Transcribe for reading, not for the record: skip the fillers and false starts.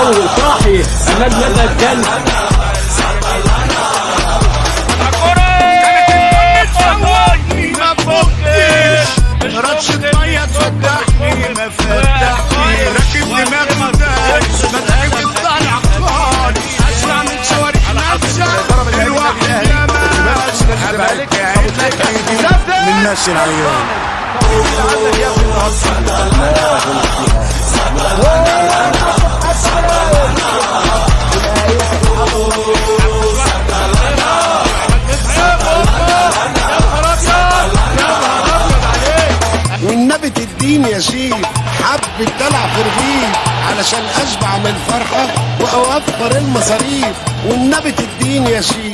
اول صاحي عماد مدى كان رشة مية تفتحني ما فتحني راكب دماغي مدعي بتطلع خالي اسرع من شوارع نفسك الواحد لمس هبالك عينك من ناس العيون والنبي تديني يا شيخ حبة دلع في رغيف علشان اشبع من الفرحة واوفر المصاريف والنبي تديني يا شيخ.